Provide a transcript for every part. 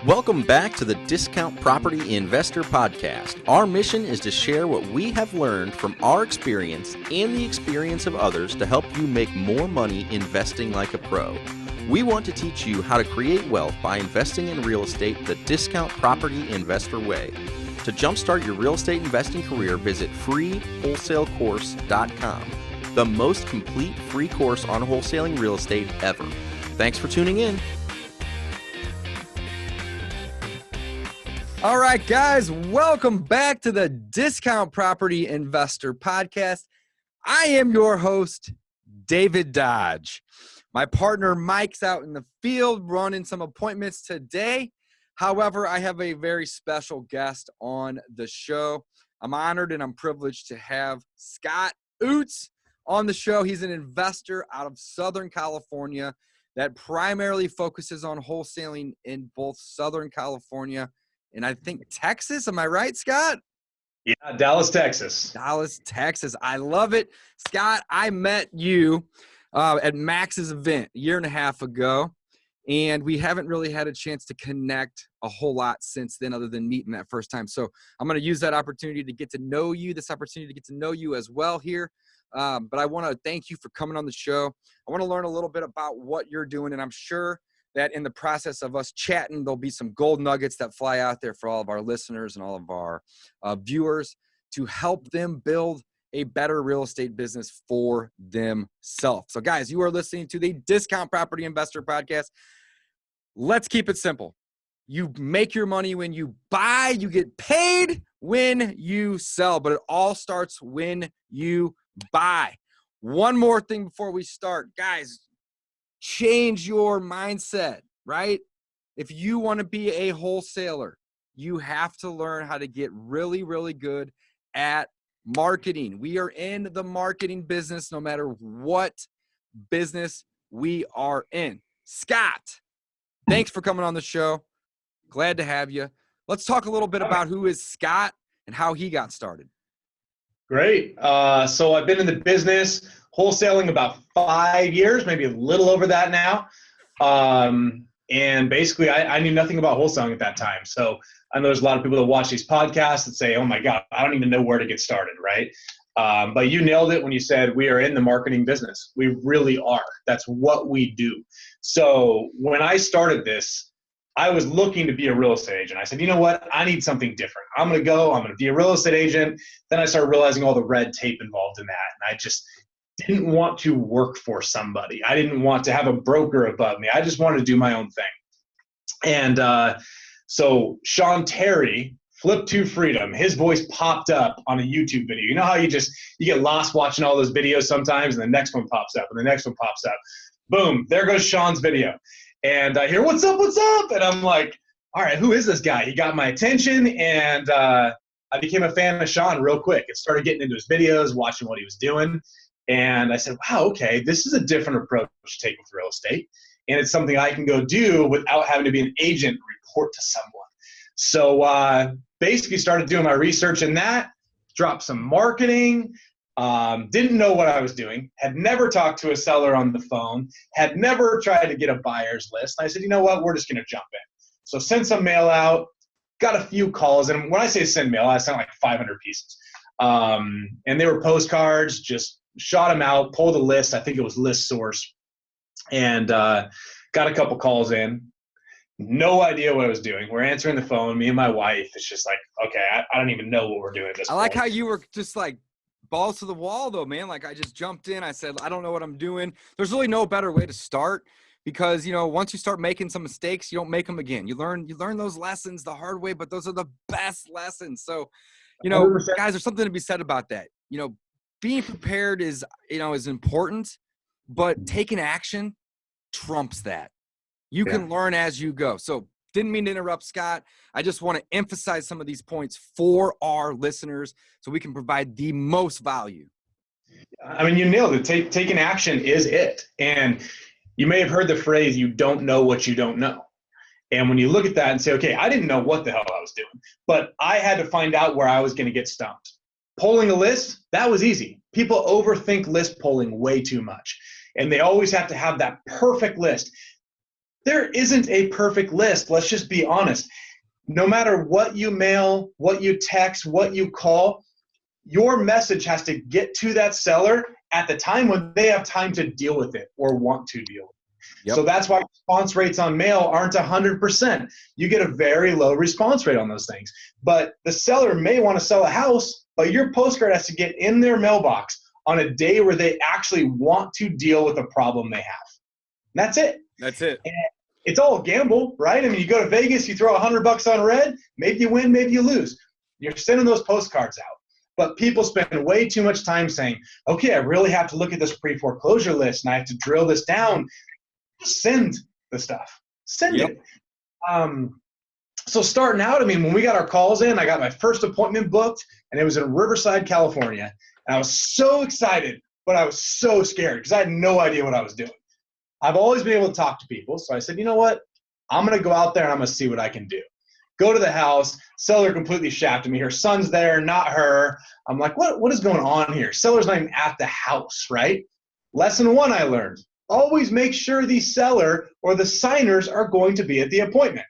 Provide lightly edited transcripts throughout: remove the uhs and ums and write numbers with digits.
Welcome back to the Discount Property Investor Podcast. Our mission is to share what we have learned from our experience and the experience of others to help you make more money investing like a pro. We want to teach you how to create wealth by investing in real estate the Discount Property Investor way. To jumpstart your real estate investing career, visit freewholesalecourse.com, the most complete free course on wholesaling real estate ever. Thanks for tuning in. All right, guys, welcome back to the Discount Property Investor Podcast. I am your host, David Dodge. My partner, Mike's out in the field running some appointments today. However, I have a very special guest on the show. I'm honored and I'm privileged to have Scott Oots on the show. He's an investor out of Southern California that primarily focuses on wholesaling in both Southern California and I think Texas. Am I right, Scott? Yeah, Dallas, Texas. Dallas, Texas. I love it. Scott, I met you at Max's event a year and a half ago, and we haven't really had a chance to connect a whole lot since then other than meeting that first time. So I'm going to use that opportunity to get to know you, this opportunity to get to know you as well here. But I want to thank you for coming on the show. I want to learn a little bit about what you're doing, and I'm sure that in the process of us chatting, there'll be some gold nuggets that fly out there for all of our listeners and all of our viewers to help them build a better real estate business for themselves. So guys, you are listening to the Discount Property Investor Podcast. Let's keep it simple. You make your money when you buy, you get paid when you sell, but it all starts when you buy. One more thing before we start, guys. Change your mindset, right? If you want to be a wholesaler, you have to learn how to get really, really good at marketing. We are in the marketing business no matter what business we are in. Scott, thanks for coming on the show. Glad to have you. Let's talk a little bit about who is Scott and how he got started. Great. So I've been in the business wholesaling about 5 years, maybe a little over that now. And basically, I knew nothing about wholesaling at that time. So I know there's a lot of people that watch these podcasts that say, oh my God, I don't even know where to get started, right? But you nailed it when you said we are in the marketing business. We really are. That's what we do. So when I started this, I was looking to be a real estate agent. I said, you know what? I need something different. I'm going to be a real estate agent. Then I started realizing all the red tape involved in that. And I just didn't want to work for somebody. I didn't want to have a broker above me. I just wanted to do my own thing. And so Sean Terry, Flip to Freedom, his voice popped up on a YouTube video. You know how you get lost watching all those videos sometimes, and the next one pops up, and the next one pops up. Boom, there goes Sean's video. And I hear, what's up? And I'm like, all right, who is this guy? He got my attention, and I became a fan of Sean real quick. I started getting into his videos, watching what he was doing. And I said, wow, okay, this is a different approach to take with real estate. And it's something I can go do without having to be an agent and report to someone. So basically started doing my research in that, dropped some marketing, didn't know what I was doing, had never talked to a seller on the phone, had never tried to get a buyer's list. And I said, you know what, we're just going to jump in. So send some mail out, got a few calls. And when I say send mail, I sent like 500 pieces. And they were postcards, just shot them out, pulled a list. I think it was List Source. And got a couple calls in. No idea what I was doing. We're answering the phone, me and my wife. It's just like, okay, I don't even know what we're doing at this point. I like how you were just like balls to the wall though, man. Like I just jumped in. I said, I don't know what I'm doing. There's really no better way to start because, you know, once you start making some mistakes, you don't make them again. You learn those lessons the hard way, but those are the best lessons. So, you know, 100%. Guys, there's something to be said about that. You know, being prepared is important, but taking action trumps that. You can learn as you go. So didn't mean to interrupt, Scott. I just want to emphasize some of these points for our listeners so we can provide the most value. I mean, you nailed it. Taking action is it. And you may have heard the phrase, you don't know what you don't know. And when you look at that and say, okay, I didn't know what the hell I was doing, but I had to find out where I was going to get stumped. Polling a list, that was easy. People overthink list polling way too much. And they always have to have that perfect list. There isn't a perfect list. Let's just be honest. No matter what you mail, what you text, what you call, your message has to get to that seller at the time when they have time to deal with it or want to deal with it. Yep. So that's why response rates on mail aren't 100%. You get a very low response rate on those things. But the seller may want to sell a house, but your postcard has to get in their mailbox on a day where they actually want to deal with a problem they have. And that's it. That's it. And it's all a gamble, right? I mean, you go to Vegas, you throw $100 on red, maybe you win, maybe you lose. You're sending those postcards out. But people spend way too much time saying, okay, I really have to look at this pre-foreclosure list and I have to drill this down. Just send the stuff. Send it. So starting out, I mean, when we got our calls in, I got my first appointment booked, and it was in Riverside, California. And I was so excited, but I was so scared because I had no idea what I was doing. I've always been able to talk to people. So I said, you know what? I'm going to go out there and I'm going to see what I can do. Go to the house. Seller completely shafted me. Her son's there, not her. I'm like, what is going on here? Seller's not even at the house, right? Lesson 1 I learned. Always make sure the seller or the signers are going to be at the appointment.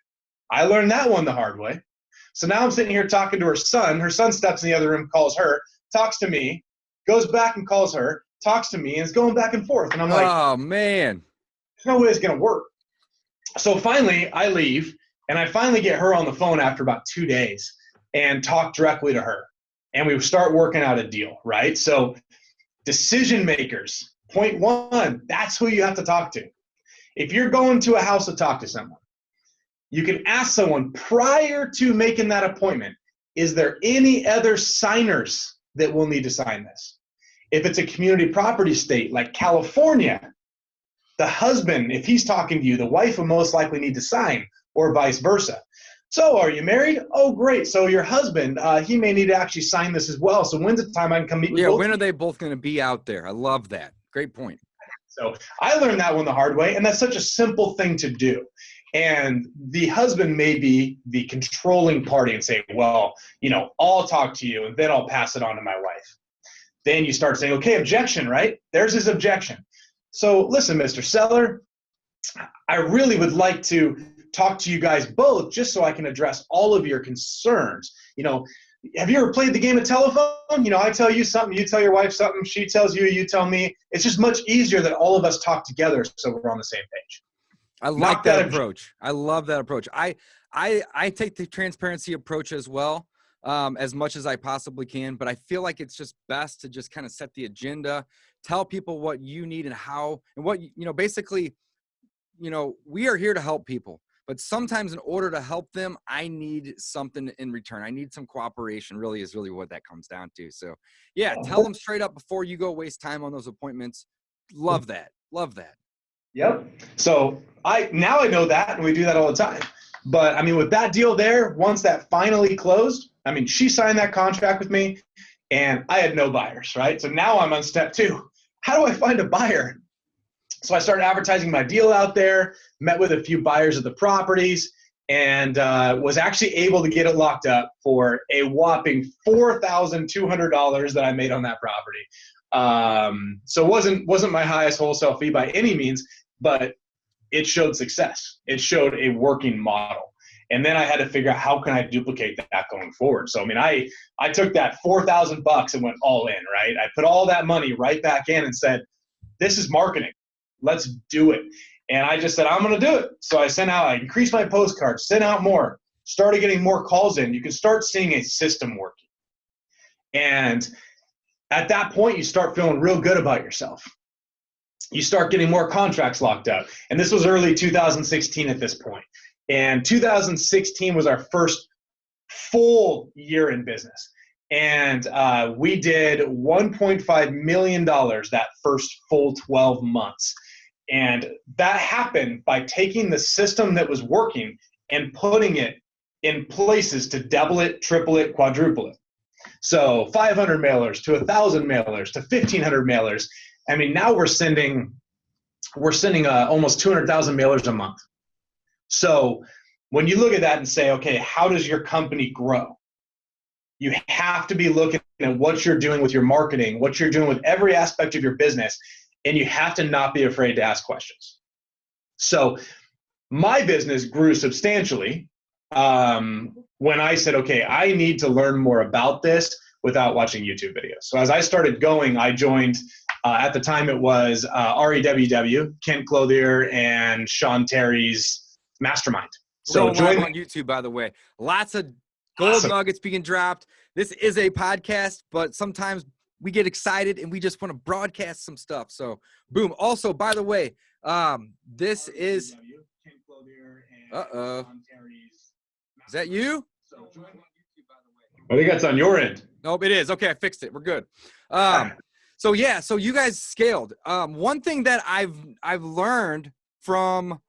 I learned that one the hard way. So now I'm sitting here talking to her son. Her son steps in the other room, calls her, talks to me, goes back and calls her, talks to me, and it's going back and forth. And I'm like, oh, man. there's no way it's going to work. So finally, I leave, and I finally get her on the phone after about 2 days and talk directly to her. And we start working out a deal, right? So decision makers, point 1, that's who you have to talk to. If you're going to a house to talk to someone, you can ask someone prior to making that appointment, is there any other signers that will need to sign this? If it's a community property state like California, the husband, if he's talking to you, the wife will most likely need to sign, or vice versa. So are you married? Oh, great. So your husband, he may need to actually sign this as well. So when's the time I can come meet you? Yeah, when are they both going to be out there? I love that. Great point. So I learned that one the hard way, and that's such a simple thing to do. And the husband may be the controlling party and say, well, I'll talk to you and then I'll pass it on to my wife. Then you start saying, okay, objection, right? There's his objection. So listen, Mr. Seller, I really would like to talk to you guys both just so I can address all of your concerns. Have you ever played the game of telephone? I tell you something, you tell your wife something, she tells you, you tell me. It's just much easier that all of us talk together so we're on the same page. I like that approach. I love that approach. I take the transparency approach as well, as much as I possibly can, but I feel like it's just best to just kind of set the agenda, tell people what you need and how, and what, basically, we are here to help people, but sometimes in order to help them, I need something in return. I need some cooperation, really is really what that comes down to. So yeah, tell them straight up before you go waste time on those appointments. Love that. Love that. Yep. So now I know that, and we do that all the time. But I mean, with that deal there, once that finally closed, I mean, she signed that contract with me, and I had no buyers, right? So now I'm on step 2. How do I find a buyer? So I started advertising my deal out there, met with a few buyers of the properties, and was actually able to get it locked up for a whopping $4,200 that I made on that property. So it wasn't my highest wholesale fee by any means, but it showed success. It showed a working model. And then I had to figure out how can I duplicate that going forward. So, I mean, I took that $4,000 and went all in, right? I put all that money right back in and said, this is marketing. Let's do it. And I just said, I'm going to do it. So I increased my postcards, sent out more, started getting more calls in. You can start seeing a system working. And at that point, you start feeling real good about yourself. You start getting more contracts locked up. And this was early 2016 at this point. And 2016 was our first full year in business. And we did $1.5 million that first full 12 months. And that happened by taking the system that was working and putting it in places to double it, triple it, quadruple it. So 500 mailers to 1,000 mailers to 1,500 mailers. I mean, now we're sending almost 200,000 mailers a month. So when you look at that and say, okay, how does your company grow? You have to be looking at what you're doing with your marketing, what you're doing with every aspect of your business, and you have to not be afraid to ask questions. So my business grew substantially when I said, okay, I need to learn more about this without watching YouTube videos. So as I started going, I joined, at the time it was REWW, Kent Clothier and Sean Terry's mastermind. We're So going live join. on YouTube, by the way. Lots of gold nuggets being dropped. This is a podcast, but sometimes we get excited and we just want to broadcast some stuff. So boom. Also, by the way, this is, is that you? I think that's on your end. Nope, it is. Okay, I fixed it. We're good. So yeah, so you guys scaled. One thing that I've learned from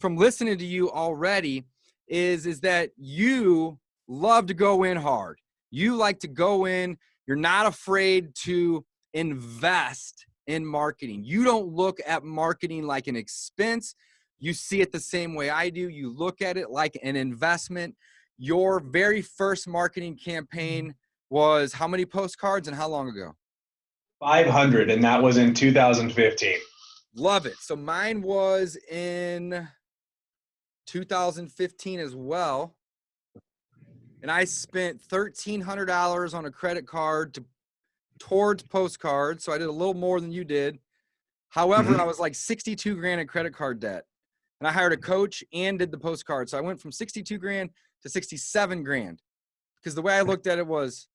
listening to you already is that you love to go in hard. You like to go in. You're not afraid to invest in marketing. You don't look at marketing like an expense. You see it the same way I do. You look at it like an investment. Your very first marketing campaign was how many postcards and how long ago? 500, and that was in 2015. Love it. So mine was in 2015 as well. And I spent $1,300 on a credit card towards postcards. So I did a little more than you did. However, I was like 62 grand in credit card debt. And I hired a coach and did the postcard. So I went from 62 grand to 67 grand. Because the way I looked at it was,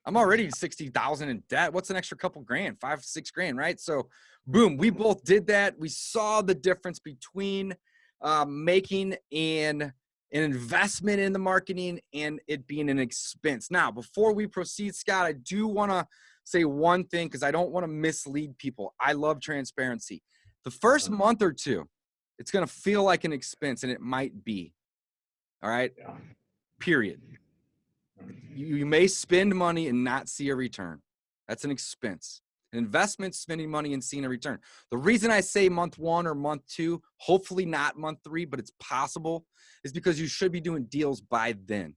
I'm already 60,000 in debt. What's an extra couple grand? 5, 6 grand, right? So boom, we both did that. We saw the difference between making an investment in the marketing and it being an expense. Now, before we proceed, Scott, I do want to say one thing because I don't want to mislead people. I love transparency. The first month or two, it's going to feel like an expense, and it might be. All right? Yeah. Period. You may spend money and not see a return. That's an expense. An investment, spending money and seeing a return. The reason I say month 1 or month 2, hopefully not month 3, but it's possible, is because you should be doing deals by then.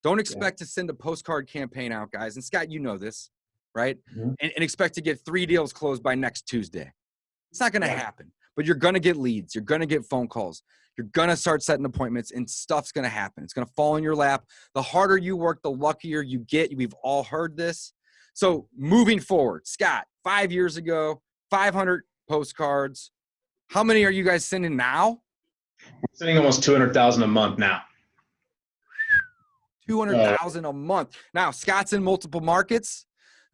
Don't expect to send a postcard campaign out, guys. And Scott, you know this, right? And expect to get 3 deals closed by next Tuesday. It's not going to happen, but you're going to get leads. You're going to get phone calls. You're going to start setting appointments and stuff's going to happen. It's going to fall in your lap. The harder you work, the luckier you get. We've all heard this. So moving forward, Scott, 5 years ago, 500 postcards. How many are you guys sending now? Sending almost 200,000 a month now. 200,000 a month. Now, Scott's in multiple markets.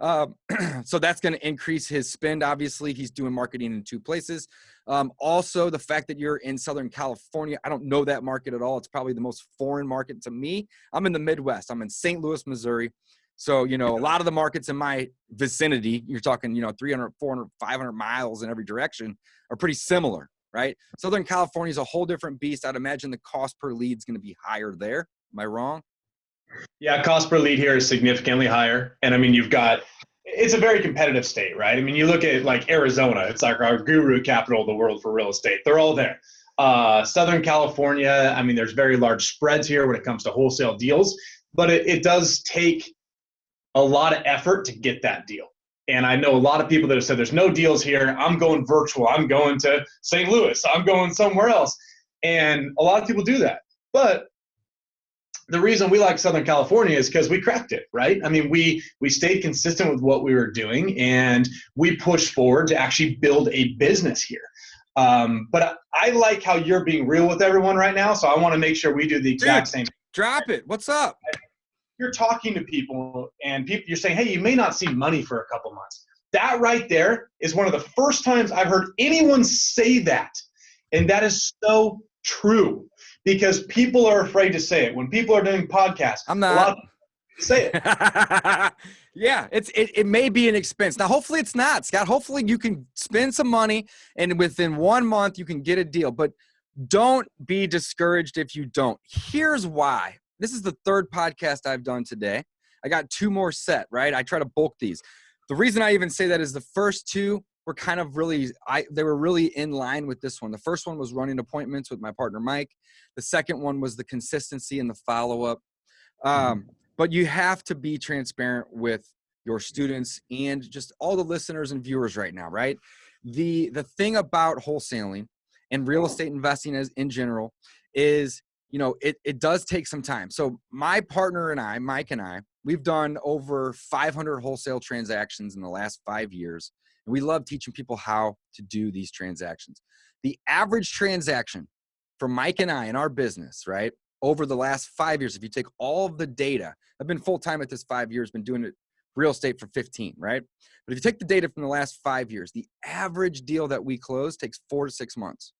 So that's going to increase his spend. Obviously, he's doing marketing in 2 places. Also, the fact that you're in Southern California, I don't know that market at all. It's probably the most foreign market to me. I'm in the Midwest. I'm in St. Louis, Missouri. So, you know, a lot of the markets in my vicinity, you're talking, 300, 400, 500 miles in every direction, are pretty similar, right? Southern California is a whole different beast. I'd imagine the cost per lead is going to be higher there. Am I wrong? Yeah, cost per lead here is significantly higher. And I mean, it's a very competitive state, right? I mean, you look at like Arizona, it's like our guru capital of the world for real estate. They're all there. Southern California, I mean, there's very large spreads here when it comes to wholesale deals, but it does take a lot of effort to get that deal. And I know a lot of people that have said there's no deals here. I'm going virtual. I'm going to St. Louis. I'm going somewhere else. And a lot of people do that. But the reason we like Southern California is because we cracked it, right? I mean, we stayed consistent with what we were doing and we pushed forward to actually build a business here. But I like how you're being real with everyone right now. So I want to make sure we do the exact same. Drop it. What's up? You're talking to people and you're saying, hey, you may not see money for a couple months. That right there is one of the first times I've heard anyone say that. And that is so true because people are afraid to say it. When people are doing podcasts, I'm not. A lot of people say it. Yeah, it may be an expense. Now, hopefully it's not, Scott. Hopefully you can spend some money and within 1 month you can get a deal. But don't be discouraged if you don't. Here's why. This is the 3rd podcast I've done today. I got 2 more set, right? I try to bulk these. The reason I even say that is the first 2 were kind of they were really in line with this one. The first one was running appointments with my partner, Mike. The second one was the consistency and the follow-up. But you have to be transparent with your students and just all the listeners and viewers right now, right? The thing about wholesaling and real estate investing as in general is, you know, it does take some time. So my partner and I, Mike and I, we've done over 500 wholesale transactions in the last 5 years. And we love teaching people how to do these transactions. The average transaction for Mike and I in our business, right, over the last 5 years, if you take all of the data, I've been full-time at this 5 years, been doing it real estate for 15, right? But if you take the data from the last 5 years, the average deal that we close takes 4 to 6 months.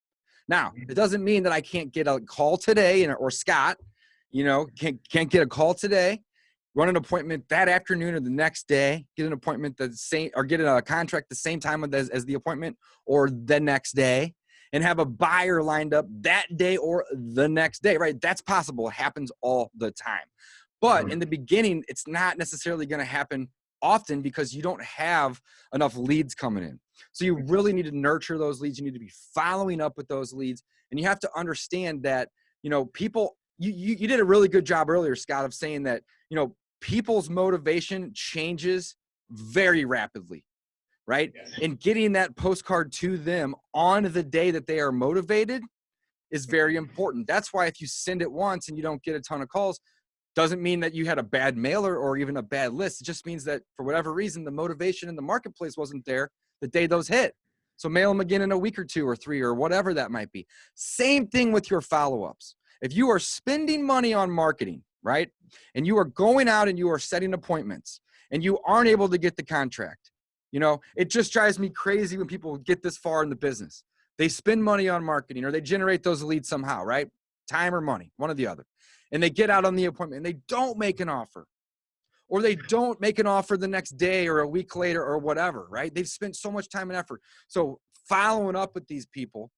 Now, it doesn't mean that I can't get a call today, or Scott, you know, can't get a call today, run an appointment that afternoon or the next day, get an appointment the same, or get a contract the same time as the appointment or the next day, and have a buyer lined up that day or the next day, right? That's possible. It happens all the time. But in the beginning, it's not necessarily going to happen often because you don't have enough leads coming in. So you really need to nurture those leads. You need to be following up with those leads. And you have to understand that, you know, people, you did a really good job earlier, Scott, of saying that, you know, people's motivation changes very rapidly, right? Yes. And getting that postcard to them on the day that they are motivated is very important. That's why if you send it once and you don't get a ton of calls, doesn't mean that you had a bad mailer or even a bad list. It just means that for whatever reason, the motivation in the marketplace wasn't there the day those hit. So mail them again in a week or 2 or 3 or whatever that might be. Same thing with your follow-ups. If you are spending money on marketing, right, and you are going out and you are setting appointments and you aren't able to get the contract, you know, it just drives me crazy when people get this far in the business. They spend money on marketing or they generate those leads somehow, right? Time or money, one or the other. And they get out on the appointment and they don't make an offer, or they don't make an offer the next day or a week later or whatever, right? They've spent so much time and effort. So following up with these people,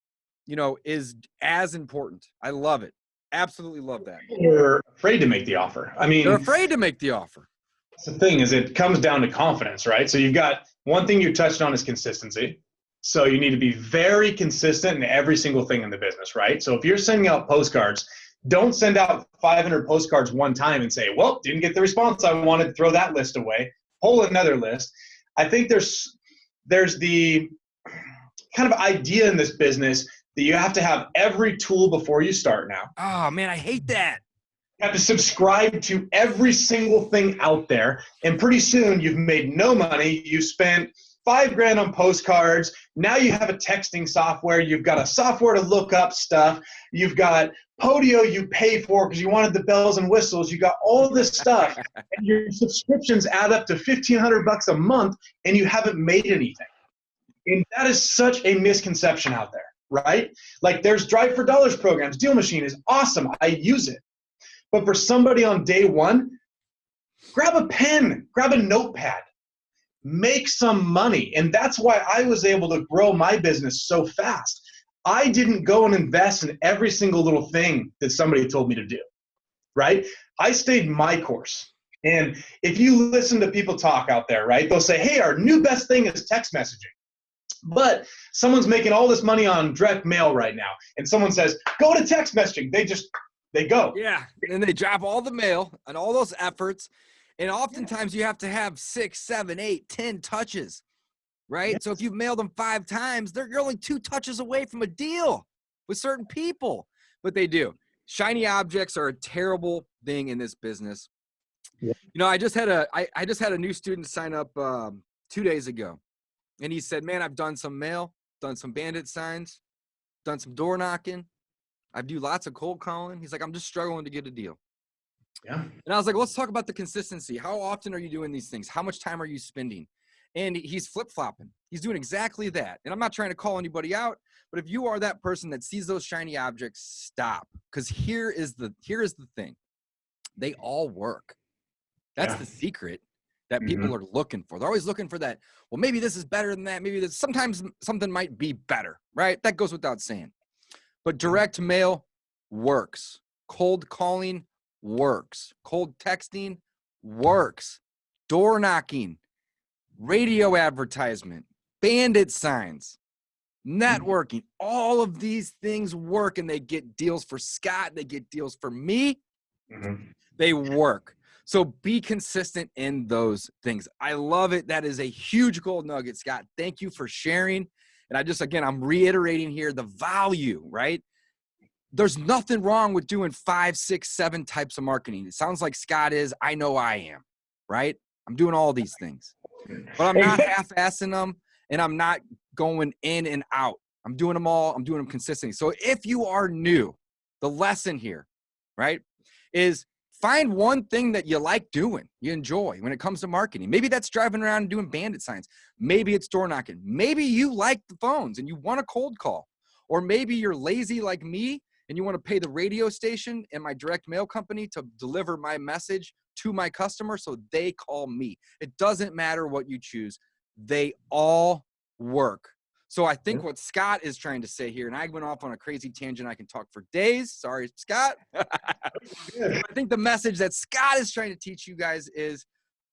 you know, is as important. I love it. Absolutely love that. They're afraid to make the offer. I mean, they're afraid to make the offer. That's the thing, is it comes down to confidence, right? So you've got one thing you touched on is consistency. So you need to be very consistent in every single thing in the business, right? So if you're sending out postcards, don't send out 500 postcards one time and say, well, didn't get the response I wanted, throw that list away, pull another list. I think there's the kind of idea in this business that you have to have every tool before you start now. Oh, man, I hate that. You have to subscribe to every single thing out there, and pretty soon you've made no money. You spent $5,000 on postcards. Now you have a texting software. You've got a software to look up stuff. You've got Podio you pay for because you wanted the bells and whistles. You got all this stuff, and your subscriptions add up to $1,500 a month, and you haven't made anything. And that is such a misconception out there, right? Like, there's Drive for Dollars programs. Deal Machine is awesome. I use it. But for somebody on day one, grab a pen, grab a notepad, make some money. And that's why I was able to grow my business so fast. I didn't go and invest in every single little thing that somebody told me to do, right? I stayed my course. And if you listen to people talk out there, right, they'll say, hey, our new best thing is text messaging. But someone's making all this money on direct mail right now, and someone says, go to text messaging. They go. Yeah, and they drop all the mail and all those efforts. And oftentimes you have to have 6, 7, 8, 10 touches, right? Yes. So if you've mailed them 5 times, you're only 2 touches away from a deal with certain people. But they do. Shiny objects are a terrible thing in this business. Yeah. You know, I just had a new student sign up 2 days ago. And he said, man, I've done some mail, done some bandit signs, done some door knocking. I do lots of cold calling. He's like, I'm just struggling to get a deal. Yeah. And I was like, let's talk about the consistency. How often are you doing these things? How much time are you spending? And he's flip-flopping. He's doing exactly that. And I'm not trying to call anybody out, but if you are that person that sees those shiny objects, stop. Because here is the thing. They all work. That's the secret that people are looking for. They're always looking for that. Well, maybe this is better than that. Maybe sometimes something might be better, right? That goes without saying. But direct mail works. Cold calling works. Cold texting works. Door knocking, radio advertisement, bandit signs, networking, all of these things work, and they get deals for Scott. They get deals for me. They work. So be consistent in those things. I love it. That is a huge gold nugget, Scott. Thank you for sharing. And I'm reiterating here the value, right? There's nothing wrong with doing 5, 6, 7 types of marketing. It sounds like Scott is. I know I am, right? I'm doing all these things, but I'm not half-assing them, and I'm not going in and out. I'm doing them all. I'm doing them consistently. So if you are new, the lesson here, right, is find one thing that you like doing, you enjoy when it comes to marketing. Maybe that's driving around and doing bandit signs. Maybe it's door knocking. Maybe you like the phones and you want a cold call. Or maybe you're lazy like me and you want to pay the radio station and my direct mail company to deliver my message to my customer so they call me. It doesn't matter what you choose. They all work. So I think what Scott is trying to say here, and I went off on a crazy tangent. I can talk for days. Sorry, Scott. I think the message that Scott is trying to teach you guys is,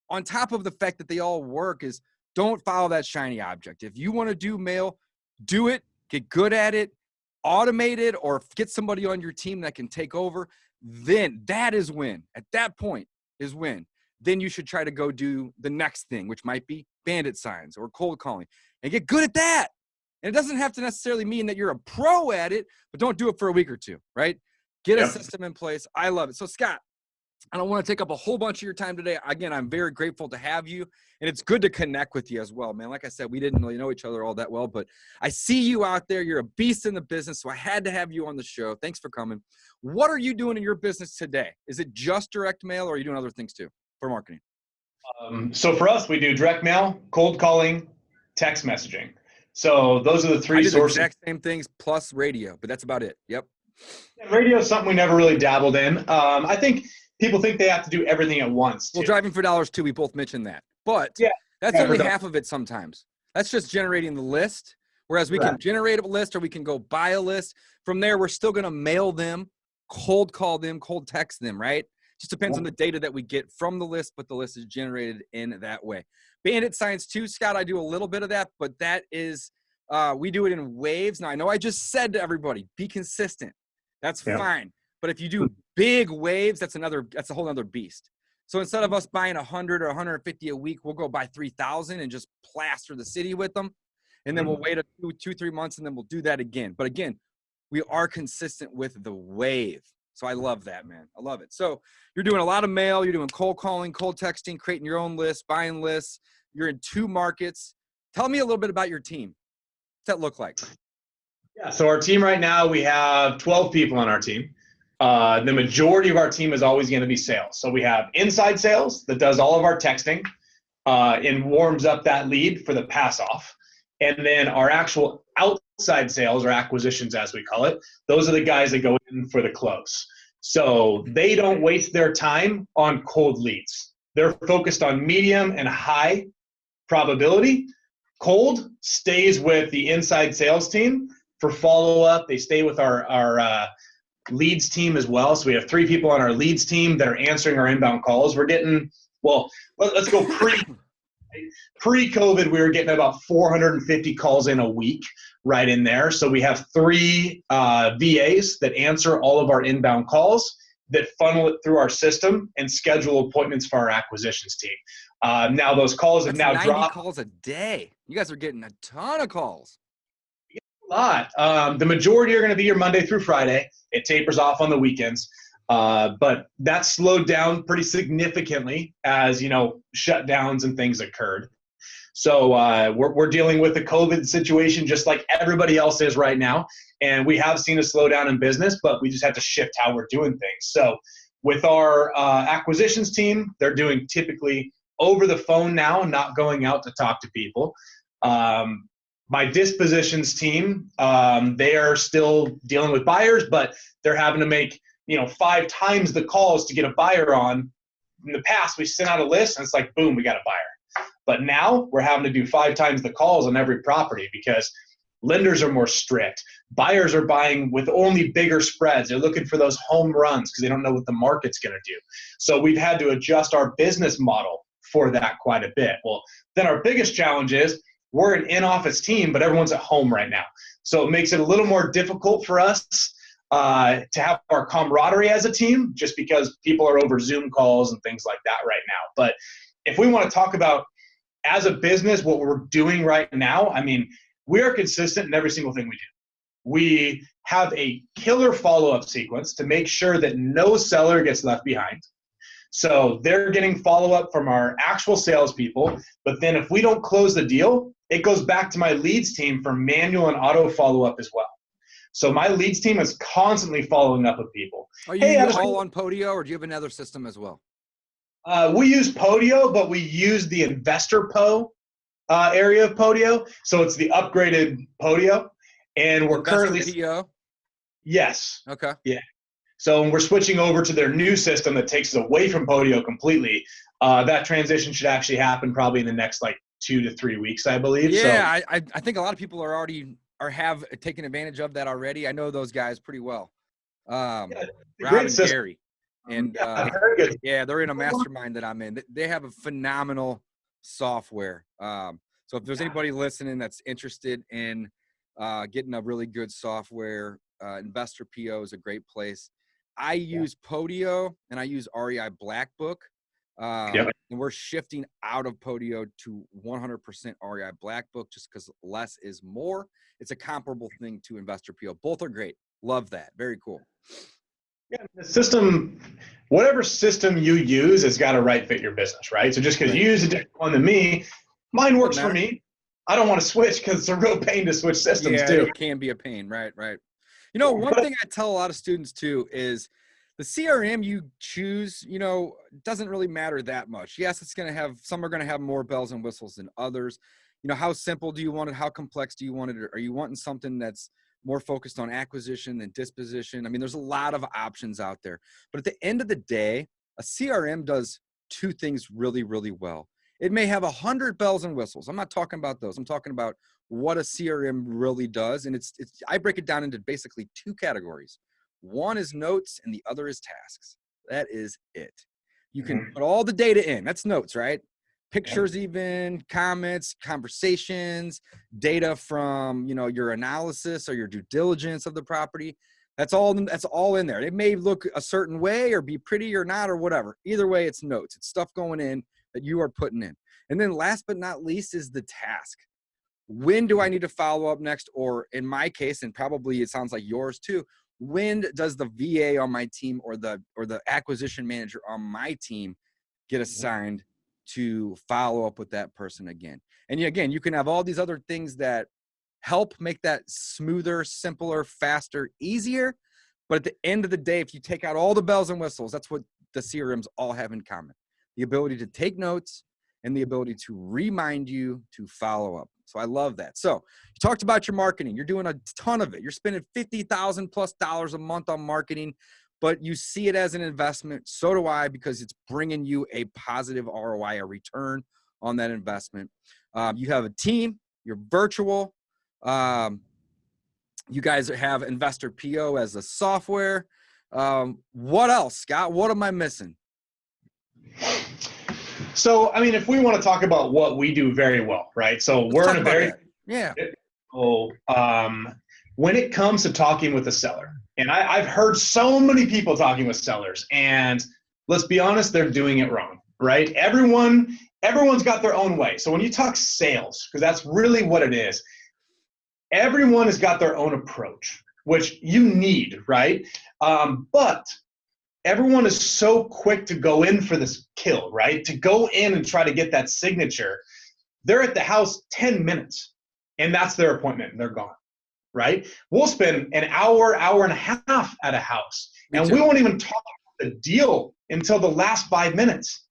on top of the fact that they all work, is don't follow that shiny object. If you want to do mail, do it, get good at it, automate it, or get somebody on your team that can take over. Then that is when. At that point is when. Then you should try to go do the next thing, which might be bandit signs or cold calling, and get good at that. And it doesn't have to necessarily mean that you're a pro at it, but don't do it for a week or two, right? Get a system in place. I love it. So Scott, I don't want to take up a whole bunch of your time today. Again, I'm very grateful to have you, and it's good to connect with you as well, man. Like I said, we didn't really know each other all that well, but I see you out there. You're a beast in the business, so I had to have you on the show. Thanks for coming. What are you doing in your business today? Is it just direct mail, or are you doing other things too for marketing? So for us, we do direct mail, cold calling, text messaging. So those are the three sources. Exact same things plus radio, but that's about it. Yep. Radio is something we never really dabbled in. I think people think they have to do everything at once. Well, driving for dollars too, we both mentioned that. But that's only half of it sometimes. That's just generating the list. Whereas we can generate a list, or we can go buy a list. From there, we're still going to mail them, cold call them, cold text them, right? Just depends on the data that we get from the list, but the list is generated in that way. Bandit signs too, Scott, I do a little bit of that, but that is, we do it in waves. Now, I know I just said to everybody, be consistent. That's fine. But if you do big waves, that's a whole other beast. So instead of us buying 100 or 150 a week, we'll go buy 3,000 and just plaster the city with them. And then we'll wait 2-3 months, and then we'll do that again. But again, we are consistent with the wave. So I love that, man. I love it. So you're doing a lot of mail. You're doing cold calling, cold texting, creating your own lists, buying lists. You're in 2 markets. Tell me a little bit about your team. What's that look like? Yeah, so our team right now, we have 12 people on our team. The majority of our team is always going to be sales. So we have inside sales that does all of our texting and warms up that lead for the pass off. And then our actual outside sales, or acquisitions as we call it, those are the guys that go in for the close. So they don't waste their time on cold leads. They're focused on medium and high probability. Cold stays with the inside sales team for follow-up. They stay with our leads team as well. So we have 3 people on our leads team that are answering our inbound calls. We're getting, well, let's go pre-COVID, we were getting about 450 calls in a week right in there. So we have 3 VAs that answer all of our inbound calls, that funnel it through our system and schedule appointments for our acquisitions team. Now those calls have now 90 dropped. calls a day. You guys are getting a ton of calls. A lot. The majority are going to be your Monday through Friday. It tapers off on the weekends. But that slowed down pretty significantly as, shutdowns and things occurred. So we're dealing with the COVID situation just like everybody else is right now. And we have seen a slowdown in business, but we just have to shift how we're doing things. So with our acquisitions team, they're doing typically over the phone now, not going out to talk to people. My dispositions team, they are still dealing with buyers, but they're having to make 5 times the calls to get a buyer on. In the past, we sent out a list and it's like, boom, we got a buyer. But now we're having to do 5 times the calls on every property because lenders are more strict. Buyers are buying with only bigger spreads. They're looking for those home runs because they don't know what the market's going to do. So we've had to adjust our business model for that quite a bit. Well, then our biggest challenge is we're an in-office team, but everyone's at home right now. So it makes it a little more difficult for us to have our camaraderie as a team, just because people are over Zoom calls and things like that right now. But if we want to talk about as a business, what we're doing right now, I mean, we are consistent in every single thing we do. We have a killer follow-up sequence to make sure that no seller gets left behind. So they're getting follow-up from our actual salespeople, but then if we don't close the deal, it goes back to my leads team for manual and auto follow-up as well. So my leads team is constantly following up with people. Are you all on Podio, or do you have another system as well? We use Podio, but we use the Investor area of Podio. So it's the upgraded Podio. And we're currently PO? Yes. Okay. Yeah. So we're switching over to their new system that takes us away from Podio completely. That transition should actually happen probably in the next 2 to 3 weeks, I believe. Yeah, so, I think a lot of people have taken advantage of that already. I know those guys pretty well. Rob and Gary. And they're in a mastermind that I'm in. They have a phenomenal software. So if there's anybody listening that's interested in getting a really good software, Investor PO is a great place. I use Podio and I use REI Black Book. And we're shifting out of Podio to 100% REI Black Book just because less is more. It's a comparable thing to Investor PO. Both are great. Love that. Very cool. Yeah, the system, whatever system you use has got to fit your business, right? So just because you use a different one than me, mine works for me. I don't want to switch because it's a real pain to switch systems too. It can be a pain, right? One thing I tell a lot of students too is the CRM you choose, doesn't really matter that much. Yes, some are going to have more bells and whistles than others. How simple do you want it? How complex do you want it? Are you wanting something that's more focused on acquisition than disposition? I mean, there's a lot of options out there. But at the end of the day, a CRM does two things really, really well. It may have 100 bells and whistles. I'm not talking about those. I'm talking about what a CRM really does. And I break it down into basically two categories. One is notes and the other is tasks. That is it. You can put all the data in. That's notes, right? Pictures, even comments, conversations, data from, your analysis or your due diligence of the property. That's all in there. It may look a certain way or be pretty or not or whatever. Either way, it's notes. It's stuff going in that you are putting in. And then last but not least is the task. When do I need to follow up next? Or in my case, and probably it sounds like yours too, when does the VA on my team or the acquisition manager on my team get assigned to follow up with that person again? And again, you can have all these other things that help make that smoother, simpler, faster, easier. But at the end of the day, if you take out all the bells and whistles, that's what the CRMs all have in common. The ability to take notes and the ability to remind you to follow up. So I love that. So you talked about your marketing. You're doing a ton of it. You're spending $50,000+ a month on marketing, but you see it as an investment. So do I, because it's bringing you a positive ROI, a return on that investment. You have a team. You're virtual. You guys have Investor PO as a software. What else, Scott? What am I missing? So, I mean, if we want to talk about what we do very well, right? So we're in a very, when it comes to talking with a seller, and I've heard so many people talking with sellers, and let's be honest, they're doing it wrong, right? Everyone's got their own way. So when you talk sales, because that's really what it is, everyone has got their own approach, which you need, right? But everyone is so quick to go in for this kill, right? To go in and try to get that signature. They're at the house 10 minutes, and that's their appointment, and they're gone, right? We'll spend an hour, hour and a half at a house, and we won't even talk about the deal until the last 5 minutes.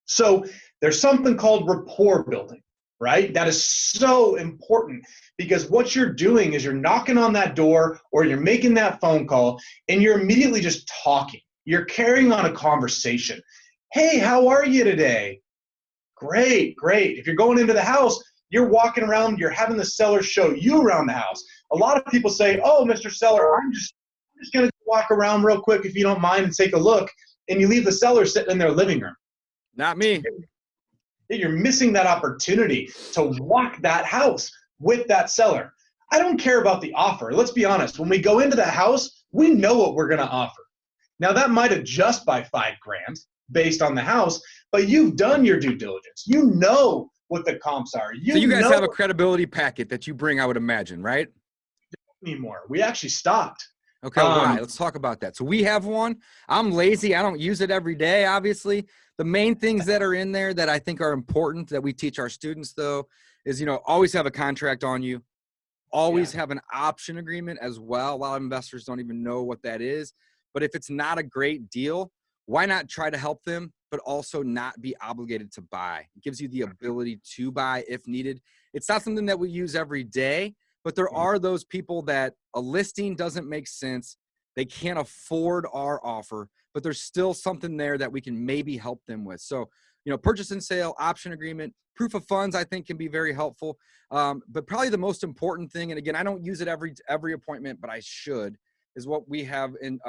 So there's something called rapport building, right? That is so important, because what you're doing is you're knocking on that door or you're making that phone call, and you're immediately just talking. You're carrying on a conversation. Hey, how are you today? Great, great. If you're going into the house, you're walking around, you're having the seller show you around the house. A lot of people say, oh, Mr. Seller, I'm just going to walk around real quick if you don't mind and take a look. And you leave the seller sitting in their living room. Not me. You're missing that opportunity to walk that house with that seller. I don't care about the offer. Let's be honest. When we go into the house, we know what we're going to offer. Now, that might adjust by $5,000 based on the house, but you've done your due diligence. You know what the comps are. So you guys know have a credibility packet that you bring, I would imagine, right? anymore. We actually stopped. Okay, why? Let's talk about that. So we have one. I'm lazy. I don't use it every day, obviously. The main things that are in there that I think are important that we teach our students, though, is, always have a contract on you. Always have an option agreement as well. A lot of investors don't even know what that is. But if it's not a great deal, why not try to help them, but also not be obligated to buy? It gives you the ability to buy if needed. It's not something that we use every day, but there are those people that a listing doesn't make sense. They can't afford our offer, but there's still something there that we can maybe help them with. So, purchase and sale, option agreement, proof of funds, I think can be very helpful. But probably the most important thing, and again, I don't use it every appointment, but I should, is what we have in,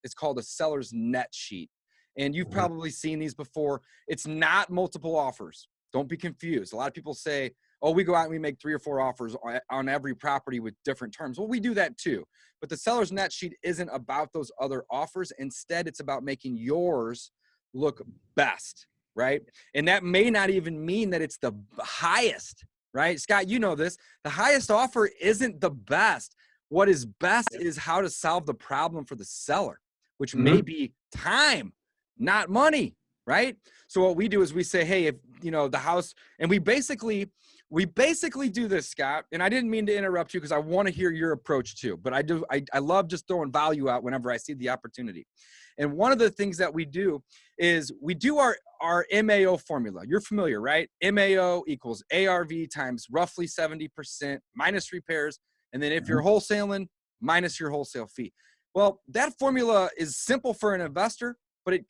it's called a seller's net sheet. And you've probably seen these before. It's not multiple offers. Don't be confused. A lot of people say, oh, we go out and we make 3 or 4 offers on every property with different terms. Well, we do that too. But the seller's net sheet isn't about those other offers. Instead, it's about making yours look best, right? And that may not even mean that it's the highest, right? Scott, you know this. The highest offer isn't the best. What is best is how to solve the problem for the seller, which may be time, not money, right? So what we do is we say, hey, if the house, and we basically do this, Scott, and I didn't mean to interrupt you because I want to hear your approach too, but I love just throwing value out whenever I see the opportunity. And one of the things that we do is we do our MAO formula. You're familiar, right? MAO equals ARV times roughly 70% minus repairs. And then if you're wholesaling, minus your wholesale fee. Well, that formula is simple for an investor, but it's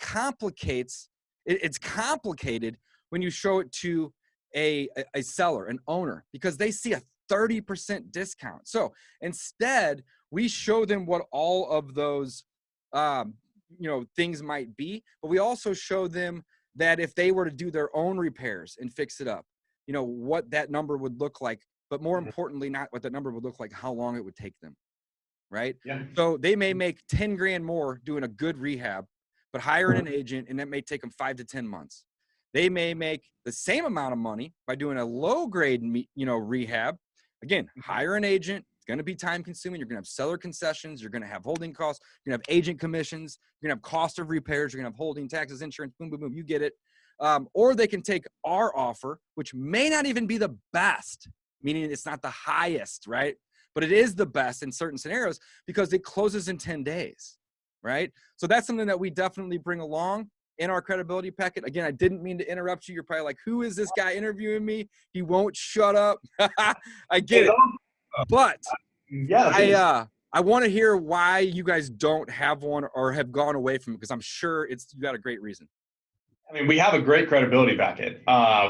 complicated when you show it to a seller, an owner, because they see a 30% discount. So instead, we show them what all of those things might be, but we also show them that if they were to do their own repairs and fix it up, what that number would look like, but more importantly, not what that number would look like, how long it would take them, right? Yeah. So they may make 10 grand more doing a good rehab, but hiring an agent, and that may take them 5 to 10 months. They may make the same amount of money by doing a low grade, rehab. Again, hire an agent. It's going to be time consuming. You're going to have seller concessions. You're going to have holding costs. You're going to have agent commissions. You're going to have cost of repairs. You're going to have holding taxes, insurance, boom, boom, boom. You get it. Or they can take our offer, which may not even be the best, meaning it's not the highest, right? But it is the best in certain scenarios because it closes in 10 days, right? So that's something that we definitely bring along in our credibility packet. Again, I didn't mean to interrupt you. You're probably like, who is this guy interviewing me? He won't shut up. I get it. But I want to hear why you guys don't have one or have gone away from it, because I'm sure you got a great reason. I mean, we have a great credibility packet.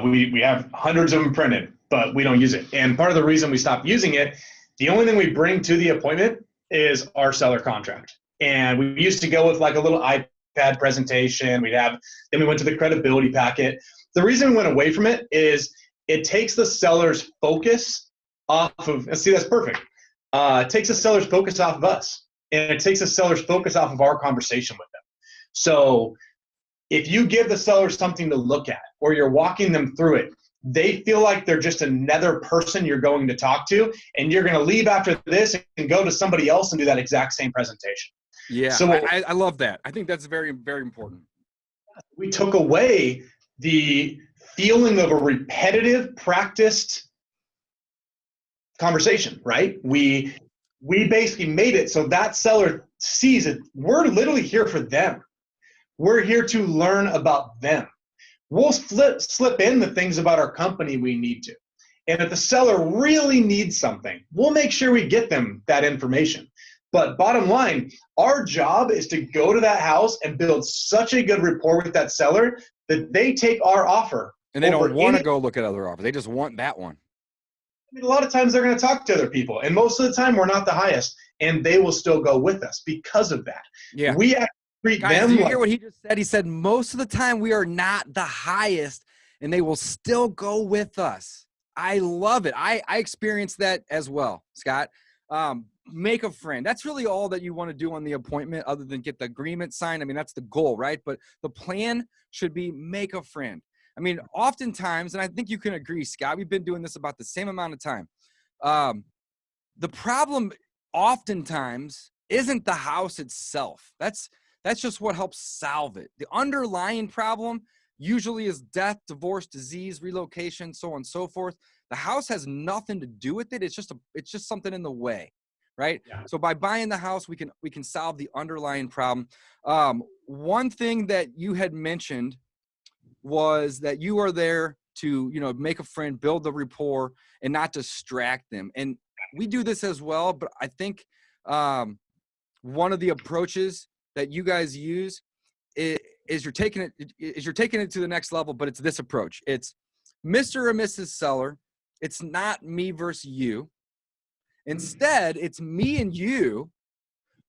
We have hundreds of them printed, but we don't use it. And part of the reason we stopped using it, the only thing we bring to the appointment is our seller contract. And we used to go with like a little iPad presentation. Then we went to the credibility packet. The reason we went away from it is it takes the seller's focus off of, see, that's perfect. It takes the seller's focus off of us, and it takes the seller's focus off of our conversation with them. So if you give the seller something to look at, or you're walking them through it, they feel like they're just another person you're going to talk to, and you're going to leave after this and go to somebody else and do that exact same presentation. Yeah, so I love that. I think that's very, very important. We took away the feeling of a repetitive, practiced conversation, right? We basically made it so that seller sees it. We're literally here for them. We're here to learn about them. We'll slip in the things about our company we need to. And if the seller really needs something, we'll make sure we get them that information. But bottom line, our job is to go to that house and build such a good rapport with that seller that they take our offer. And they don't want to go look at other offers. They just want that one. I mean, a lot of times they're going to talk to other people. And most of the time we're not the highest. And they will still go with us because of that. Yeah. We actually treat them did you hear what he just said? He said most of the time we are not the highest, and they will still go with us. I love it. I experienced that as well, Scott. Make a friend. That's really all that you want to do on the appointment, other than get the agreement signed. I mean, that's the goal, right? But the plan should be make a friend. I mean, oftentimes, and I think you can agree, Scott, we've been doing this about the same amount of time. The problem oftentimes isn't the house itself. That's just what helps solve it. The underlying problem usually is death, divorce, disease, relocation, so on and so forth. The house has nothing to do with it. It's just something in the way, right? Yeah. So by buying the house, we can solve the underlying problem. One thing that you had mentioned was that you are there to, make a friend, build the rapport, and not distract them. And we do this as well, but I think one of the approaches that you guys use is you're taking it to the next level, but it's this approach. It's Mr. or Mrs. Seller. It's not me versus you. Instead, it's me and you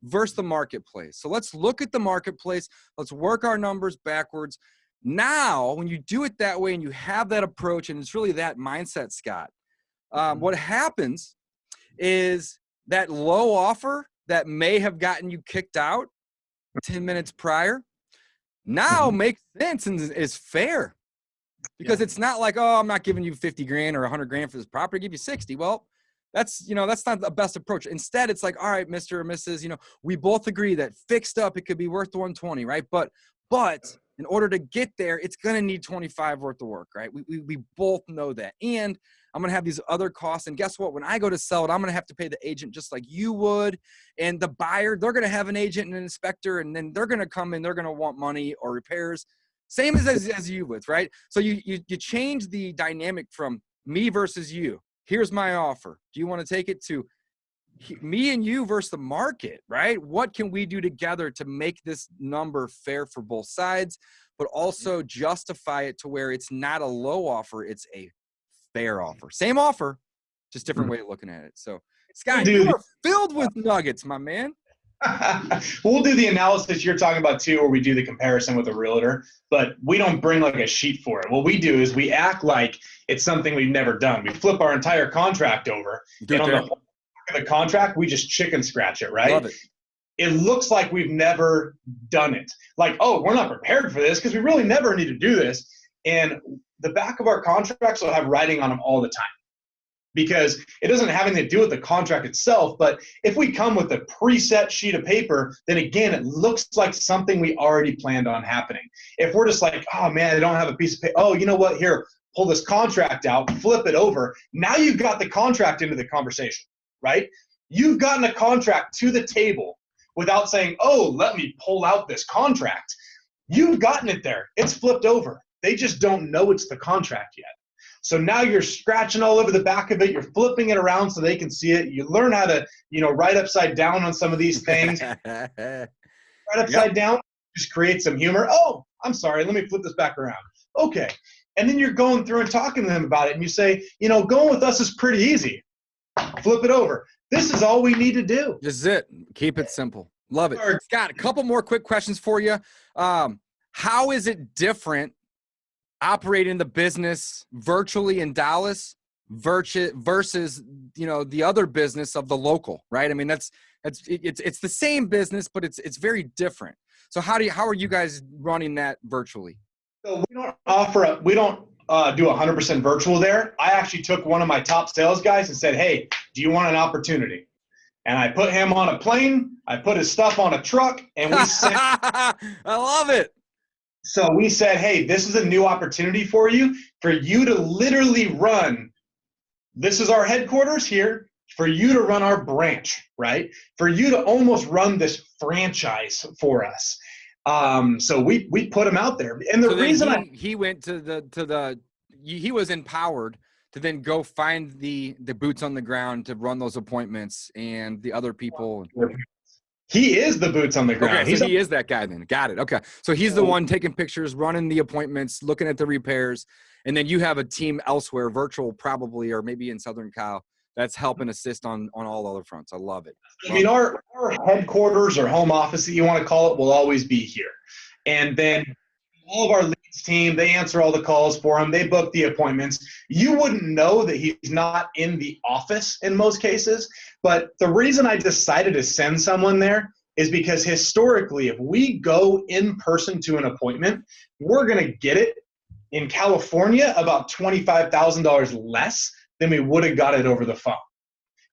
versus the marketplace. So let's look at the marketplace. Let's work our numbers backwards. Now, when you do it that way and you have that approach, and it's really that mindset, Scott, what happens is that low offer that may have gotten you kicked out 10 minutes prior now makes sense and is fair, because it's not like, oh, I'm not giving you 50 grand or 100 grand for this property, give you 60. Well, that's not the best approach. Instead, it's like, all right, Mr. or Mrs., we both agree that fixed up, it could be worth the 120, right? But in order to get there, it's going to need 25 worth of work, right? We both know that. And I'm going to have these other costs. And guess what? When I go to sell it, I'm going to have to pay the agent just like you would. And the buyer, they're going to have an agent and an inspector, and then they're going to come in, they're going to want money or repairs. Same as you would, right? So you change the dynamic from me versus you. Here's my offer. Do you want to take it to me and you versus the market, right? What can we do together to make this number fair for both sides, but also justify it to where it's not a low offer, it's a fair offer. Same offer, just different way of looking at it. So, Scott, you are filled with nuggets, my man. We'll do the analysis you're talking about too, where we do the comparison with a realtor, but we don't bring like a sheet for it. What we do is we act like it's something we've never done. We flip our entire contract over, and on the whole back of the contract, we just chicken scratch it, right? Love it. It looks like we've never done it. Like, oh, we're not prepared for this because we really never need to do this. And the back of our contracts will have writing on them all the time, because it doesn't have anything to do with the contract itself. But if we come with a preset sheet of paper, then again, it looks like something we already planned on happening. If we're just like, oh man, I don't have a piece of paper. Oh, you know what? Here, pull this contract out, flip it over. Now you've got the contract into the conversation, right? You've gotten a contract to the table without saying, oh, let me pull out this contract. You've gotten it there. It's flipped over. They just don't know it's the contract yet. So now you're scratching all over the back of it. You're flipping it around so they can see it. You learn how to, write upside down on some of these things. Right upside down, just create some humor. Oh, I'm sorry. Let me flip this back around. Okay. And then you're going through and talking to them about it. And you say, going with us is pretty easy. Flip it over. This is all we need to do. This is it. Keep it simple. Love it. Scott, a couple more quick questions for you. How is it different operating the business virtually in Dallas versus the other business of the local, right? I mean, it's the same business, but it's very different. So how are you guys running that virtually? So we don't do 100% virtual there. I actually took one of my top sales guys and said, hey, do you want an opportunity? And I put him on a plane. I put his stuff on a truck, and we sent. I love it. So we said, hey, this is a new opportunity for you to literally run. This is our headquarters here, for you to run our branch, right? For you to almost run this franchise for us. So we put him out there. And the reason he went he was empowered to then go find the boots on the ground to run those appointments and the other people. He is the boots on the ground. Okay, so he is that guy then. Got it. Okay. So he's the one taking pictures, running the appointments, looking at the repairs, and then you have a team elsewhere, virtual probably, or maybe in Southern Cal, that's helping assist on all other fronts. I love it. I mean, our headquarters or home office that you want to call it will always be here. And then all of our leads team, they answer all the calls for him. They book the appointments. You wouldn't know that he's not in the office in most cases. But the reason I decided to send someone there is because historically, if we go in person to an appointment, we're going to get it in California about $25,000 less than we would have got it over the phone.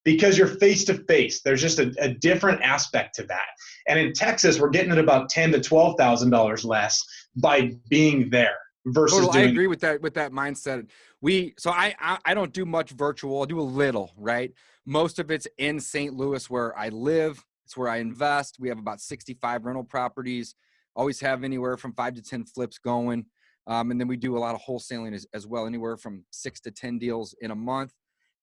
Because you're face to face, there's just a different aspect to that. And in Texas, we're getting it about $10,000 to $12,000 less by being there versus I agree with that mindset. I don't do much virtual. I do a little, right? Most of it's in St. Louis where I live. It's where I invest. We have about 65 rental properties. Always have anywhere from 5 to 10 flips going. And then we do a lot of wholesaling as well, anywhere from 6 to 10 deals in a month.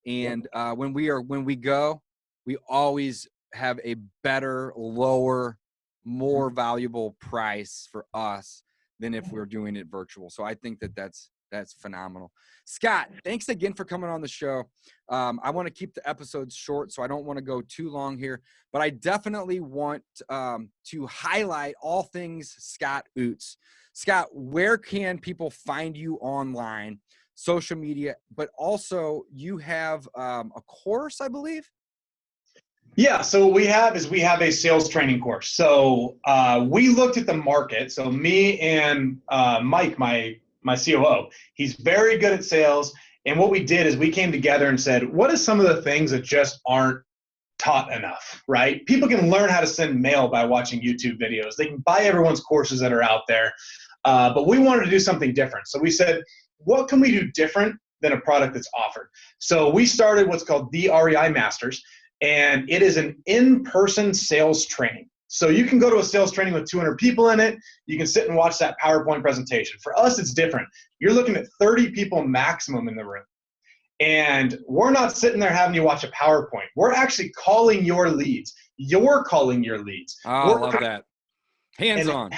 And when we go, we always have a better, lower, more valuable price for us than if we're doing it virtual. So I think that's phenomenal. Scott, thanks again for coming on the show. I want to keep the episodes short, so I don't want to go too long here, but I definitely want to highlight all things Scott Oots. Scott, where can people find you online? Social media, but also you have a course, I believe. Yeah, so what we have a sales training course. So we looked at the market. So me and Mike, my COO, he's very good at sales. And what we did is we came together and said, what are some of the things that just aren't taught enough, right? People can learn how to send mail by watching YouTube videos. They can buy everyone's courses that are out there. But we wanted to do something different. So we said, what can we do different than a product that's offered? So we started what's called the REI Masters, and it is an in-person sales training. So you can go to a sales training with 200 people in it. You can sit and watch that PowerPoint presentation. For us, it's different. You're looking at 30 people maximum in the room. And we're not sitting there having you watch a PowerPoint. We're actually calling your leads. You're calling your leads. Oh, I love that. Hands-on.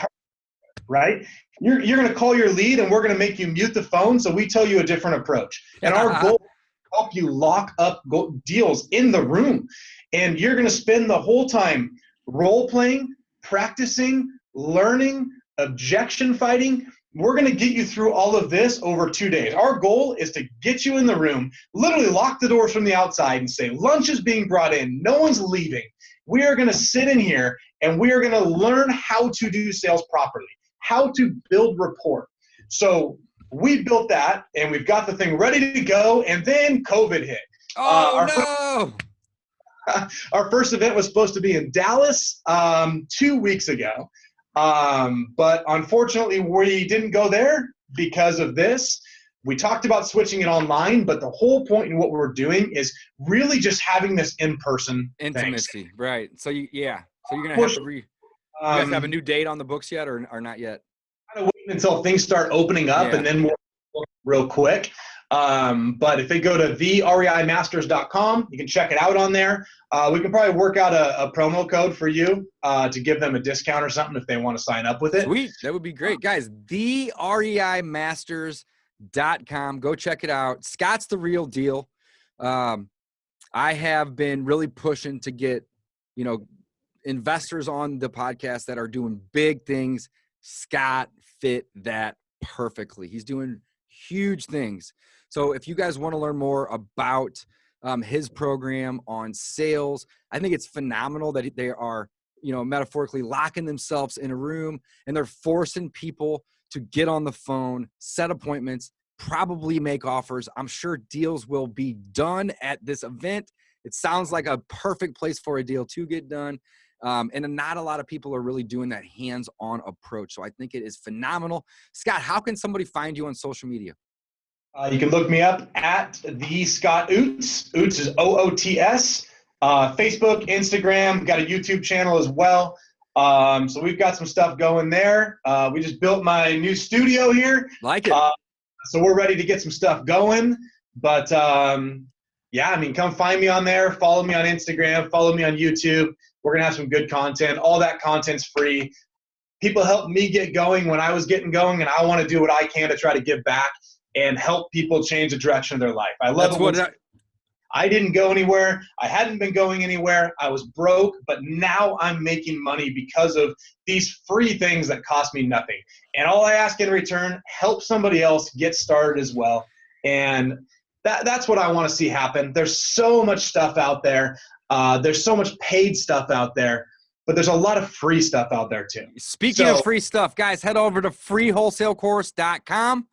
Right? You're going to call your lead, and we're going to make you mute the phone, so we tell you a different approach. And our goal is to help you lock up deals in the room. And you're going to spend the whole time role-playing, practicing, learning, objection fighting. We're going to get you through all of this over 2 days. Our goal is to get you in the room, literally lock the doors from the outside and say, lunch is being brought in. No one's leaving. We are going to sit in here, and we are going to learn how to do sales properly, how to build rapport. So we built that, and we've got the thing ready to go, and then COVID hit. Oh, no! Our first event was supposed to be in Dallas 2 weeks ago. But unfortunately, we didn't go there because of this. We talked about switching it online, but the whole point in what we're doing is really just having this in-person intimacy, thing. Right? So you're gonna have to you guys have a new date on the books yet, or not yet? Kind of waiting until things start opening up, and then we'll real quick. But if they go to thereimasters.com, you can check it out on there. We can probably work out a promo code for you to give them a discount or something if they want to sign up with it. Sweet. That would be great. Guys, thereimasters.com. Go check it out. Scott's the real deal. I have been really pushing to get, investors on the podcast that are doing big things. Scott fit that perfectly. He's doing huge things. So if you guys want to learn more about his program on sales, I think it's phenomenal that they are, metaphorically locking themselves in a room, and they're forcing people to get on the phone, set appointments, probably make offers. I'm sure deals will be done at this event. It sounds like a perfect place for a deal to get done. And not a lot of people are really doing that hands-on approach. So I think it is phenomenal. Scott, how can somebody find you on social media? You can look me up at the Scott Oots. Oots is OOTS. Facebook, Instagram, got a YouTube channel as well. So we've got some stuff going there. We just built my new studio here. Like it. So we're ready to get some stuff going. But come find me on there. Follow me on Instagram. Follow me on YouTube. We're going to have some good content. All that content's free. People helped me get going when I was getting going, and I want to do what I can to try to give back and help people change the direction of their life. I love it. I didn't go anywhere. I hadn't been going anywhere. I was broke, but now I'm making money because of these free things that cost me nothing. And all I ask in return, help somebody else get started as well. And that's what I want to see happen. There's so much stuff out there. There's so much paid stuff out there, but there's a lot of free stuff out there too. Speaking of free stuff, guys, head over to freewholesalecourse.com.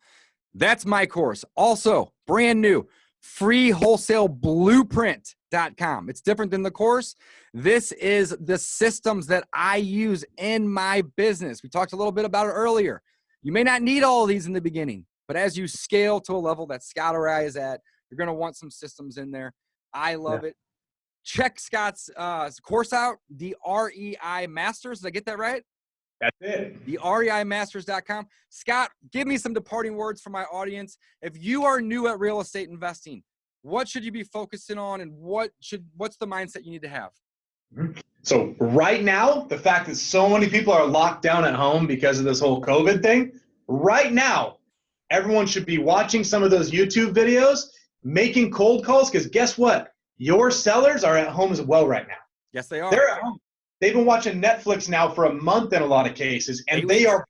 That's my course. Also, brand new, free wholesaleblueprint.com. It's different than the course. This is the systems that I use in my business. We talked a little bit about it earlier. You may not need all of these in the beginning, but as you scale to a level that Scott or I is at, you're going to want some systems in there. I love it. Check Scott's course out, the REI Masters. Did I get that right? That's it. The REIMasters.com. Scott, give me some departing words for my audience. If you are new at real estate investing, what should you be focusing on, and what's the mindset you need to have? So right now, the fact that so many people are locked down at home because of this whole COVID thing, right now, everyone should be watching some of those YouTube videos, making cold calls, because guess what? Your sellers are at home as well right now. Yes, they are. They're at home. They've been watching Netflix now for a month in a lot of cases, and they are,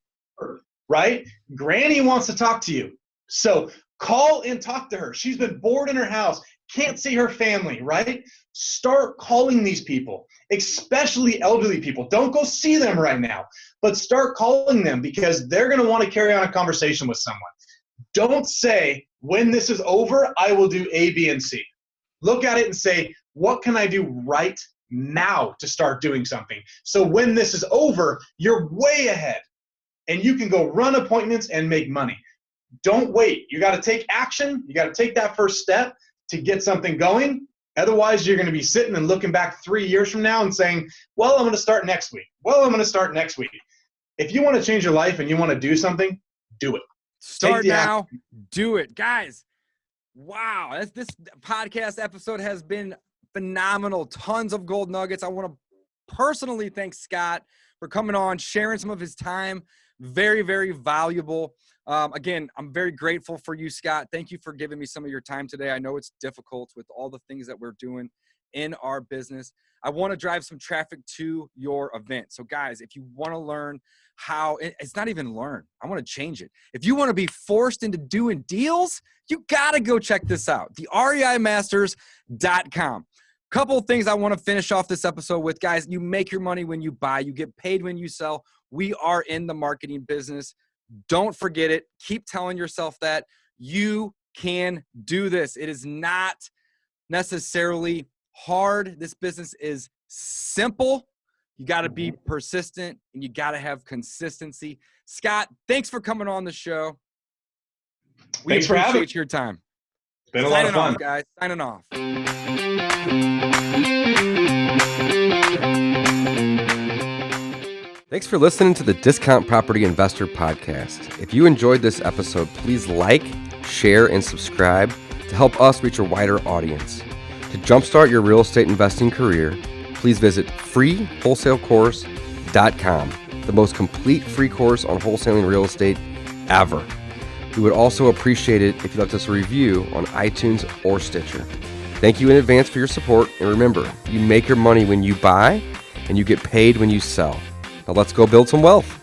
right? Granny wants to talk to you. So call and talk to her. She's been bored in her house, can't see her family, right? Start calling these people, especially elderly people. Don't go see them right now, but start calling them, because they're going to want to carry on a conversation with someone. Don't say, when this is over, I will do A, B, and C. Look at it and say, what can I do right now to start doing something? So when this is over, you're way ahead and you can go run appointments and make money. Don't wait. You got to take action. You got to take that first step to get something going. Otherwise, you're going to be sitting and looking back 3 years from now and saying, well, I'm going to start next week. Well, I'm going to start next week. If you want to change your life and you want to do something, do it. Start now, do it. Guys, wow. This podcast episode has been phenomenal. Tons of gold nuggets. I want to personally thank Scott for coming on, sharing some of his time. Very, very valuable. Again, I'm very grateful for you, Scott. Thank you for giving me some of your time today. I know it's difficult with all the things that we're doing in our business. I want to drive some traffic to your event. So guys, if you want to learn how, it's not even learn, I want to change it. If you want to be forced into doing deals, you got to go check this out. The REIMasters.com. Couple of things I want to finish off this episode with, guys. You make your money when you buy. You get paid when you sell. We are in the marketing business. Don't forget it. Keep telling yourself that you can do this. It is not necessarily hard. This business is simple. You got to be persistent and you got to have consistency. Scott, thanks for coming on the show. Thanks for having me. Appreciate your time. It's been a lot of fun. Off, guys. Signing off. Thanks for listening to the Discount Property Investor Podcast. If you enjoyed this episode, please like, share, and subscribe to help us reach a wider audience. To jumpstart your real estate investing career, please visit freewholesalecourse.com, the most complete free course on wholesaling real estate ever. We would also appreciate it if you left us a review on iTunes or Stitcher. Thank you in advance for your support, and remember, you make your money when you buy, and you get paid when you sell. Now let's go build some wealth.